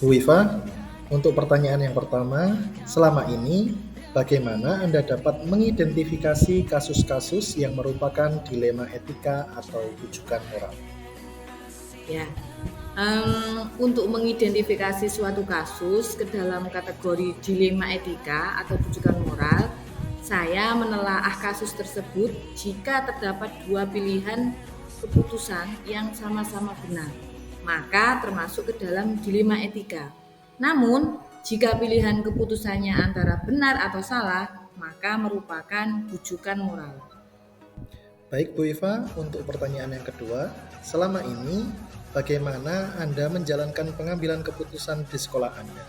Bu Wifa, untuk pertanyaan yang pertama, selama ini bagaimana Anda dapat mengidentifikasi kasus-kasus yang merupakan dilema etika atau rujukan moral? Ya, untuk mengidentifikasi suatu kasus ke dalam kategori dilema etika atau rujukan moral, saya menelaah kasus tersebut jika terdapat dua pilihan keputusan yang sama-sama benar, maka termasuk ke dalam dilema etika. Namun, jika pilihan keputusannya antara benar atau salah, maka merupakan rujukan moral. Baik Bu Wifa, untuk pertanyaan yang kedua, selama ini bagaimana Anda menjalankan pengambilan keputusan di sekolah Anda?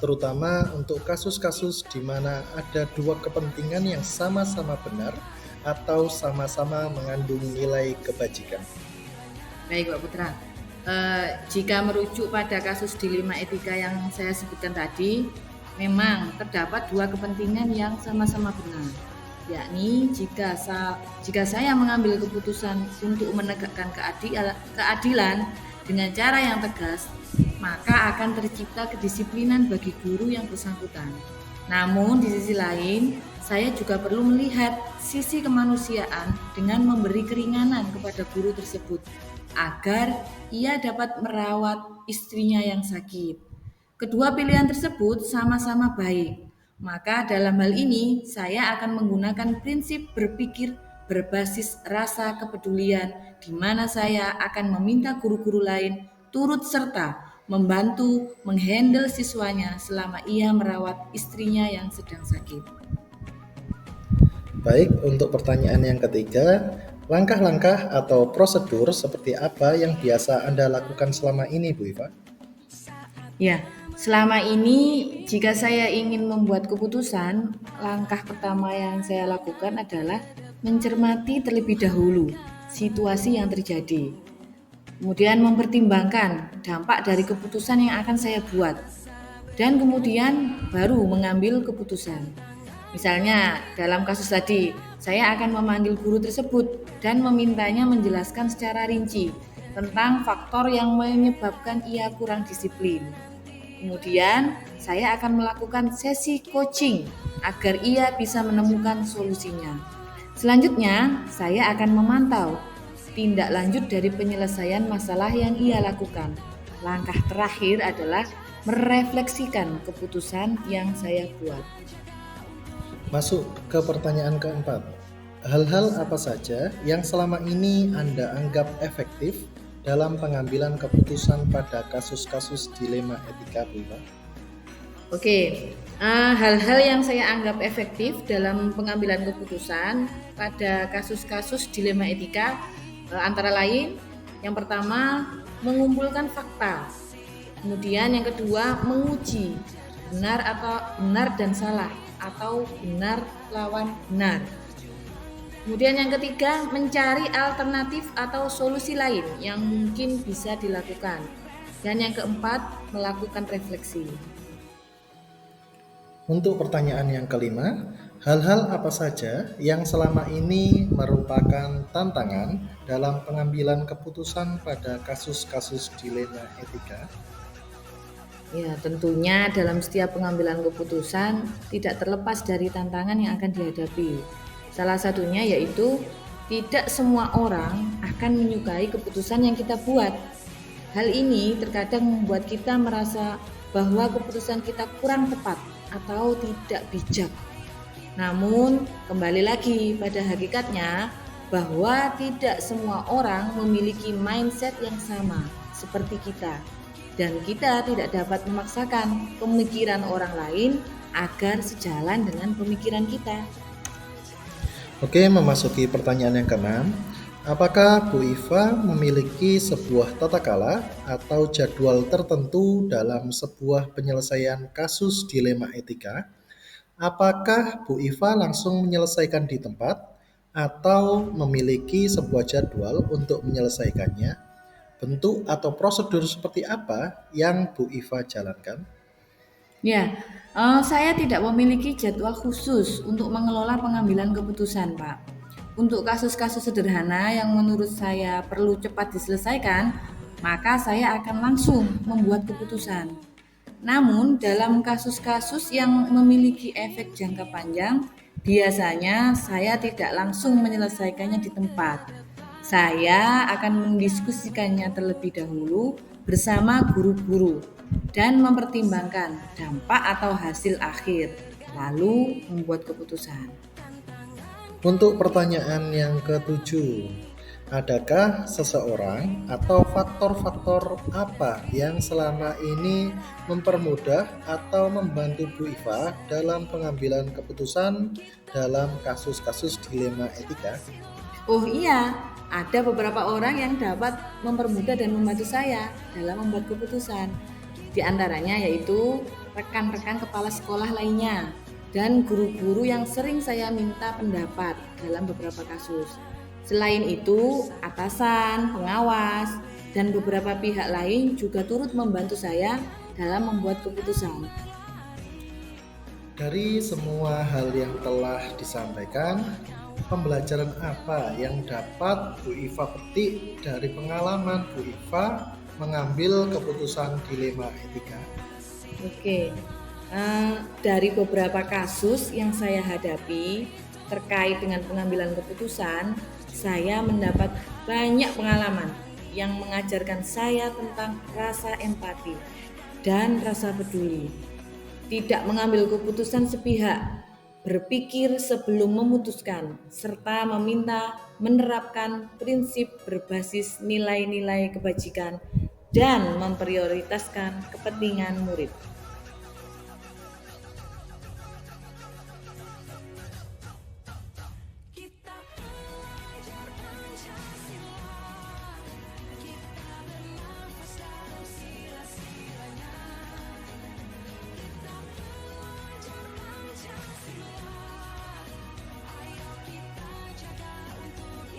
Terutama untuk kasus-kasus di mana ada dua kepentingan yang sama-sama benar atau sama-sama mengandung nilai kebajikan. Baik, Pak Putra. Jika merujuk pada kasus dilema etika yang saya sebutkan tadi, memang terdapat dua kepentingan yang sama-sama benar, yakni jika saya mengambil keputusan untuk menegakkan keadilan dengan cara yang tegas, maka akan tercipta kedisiplinan bagi guru yang bersangkutan. Namun di sisi lain, saya juga perlu melihat sisi kemanusiaan dengan memberi keringanan kepada guru tersebut agar ia dapat merawat istrinya yang sakit. Kedua pilihan tersebut sama-sama baik. Maka dalam hal ini saya akan menggunakan prinsip berpikir berbasis rasa kepedulian di mana saya akan meminta guru-guru lain turut serta membantu menghandle siswanya selama ia merawat istrinya yang sedang sakit. Baik, untuk pertanyaan yang ketiga, langkah-langkah atau prosedur seperti apa yang biasa Anda lakukan selama ini, Bu Iva? Ya, selama ini jika saya ingin membuat keputusan, langkah pertama yang saya lakukan adalah mencermati terlebih dahulu situasi yang terjadi. Kemudian mempertimbangkan dampak dari keputusan yang akan saya buat. Dan kemudian baru mengambil keputusan. Misalnya dalam kasus tadi, saya akan memanggil guru tersebut dan memintanya menjelaskan secara rinci tentang faktor yang menyebabkan ia kurang disiplin. Kemudian saya akan melakukan sesi coaching agar ia bisa menemukan solusinya. Selanjutnya, saya akan memantau tindak lanjut dari penyelesaian masalah yang ia lakukan. Langkah terakhir adalah merefleksikan keputusan yang saya buat. Masuk ke pertanyaan keempat. Hal-hal apa saja yang selama ini Anda anggap efektif dalam pengambilan keputusan pada kasus-kasus dilema etika, Bu Iva? Oke, hal-hal yang saya anggap efektif dalam pengambilan keputusan pada kasus-kasus dilema etika antara lain, yang pertama mengumpulkan fakta, kemudian yang kedua menguji benar dan salah atau benar lawan benar. Kemudian yang ketiga mencari alternatif atau solusi lain yang mungkin bisa dilakukan. Dan yang keempat melakukan refleksi. Untuk pertanyaan yang kelima, hal-hal apa saja yang selama ini merupakan tantangan dalam pengambilan keputusan pada kasus-kasus dilema etika? Ya, tentunya dalam setiap pengambilan keputusan tidak terlepas dari tantangan yang akan dihadapi. Salah satunya yaitu tidak semua orang akan menyukai keputusan yang kita buat. Hal ini terkadang membuat kita merasa bahwa keputusan kita kurang tepat atau tidak bijak. Namun, kembali lagi pada hakikatnya bahwa tidak semua orang memiliki mindset yang sama seperti kita. Dan kita tidak dapat memaksakan pemikiran orang lain agar sejalan dengan pemikiran kita. Oke, memasuki pertanyaan yang keenam. Apakah Bu Iva memiliki sebuah tata cara atau jadwal tertentu dalam sebuah penyelesaian kasus dilema etika? Apakah Bu Iva langsung menyelesaikan di tempat atau memiliki sebuah jadwal untuk menyelesaikannya? Bentuk atau prosedur seperti apa yang Bu Iva jalankan? Ya, saya tidak memiliki jadwal khusus untuk mengelola pengambilan keputusan, Pak. Untuk kasus-kasus sederhana yang menurut saya perlu cepat diselesaikan, maka saya akan langsung membuat keputusan. Namun, dalam kasus-kasus yang memiliki efek jangka panjang, biasanya saya tidak langsung menyelesaikannya di tempat. Saya akan mendiskusikannya terlebih dahulu bersama guru-guru dan mempertimbangkan dampak atau hasil akhir, lalu membuat keputusan. Untuk pertanyaan yang ketujuh, adakah seseorang atau faktor-faktor apa yang selama ini mempermudah atau membantu Bu Iva dalam pengambilan keputusan dalam kasus-kasus dilema etika? Oh iya, ada beberapa orang yang dapat mempermudah dan membantu saya dalam membuat keputusan. Di antaranya yaitu rekan-rekan kepala sekolah lainnya dan guru-guru yang sering saya minta pendapat dalam beberapa kasus. Selain itu, atasan, pengawas, dan beberapa pihak lain juga turut membantu saya dalam membuat keputusan. Dari semua hal yang telah disampaikan, pembelajaran apa yang dapat Bu Iva petik dari pengalaman Bu Iva mengambil keputusan dilema etika? Oke, dari beberapa kasus yang saya hadapi terkait dengan pengambilan keputusan, saya mendapat banyak pengalaman yang mengajarkan saya tentang rasa empati dan rasa peduli. Tidak mengambil keputusan sepihak, berpikir sebelum memutuskan, serta menerapkan prinsip berbasis nilai-nilai kebajikan dan memprioritaskan kepentingan murid.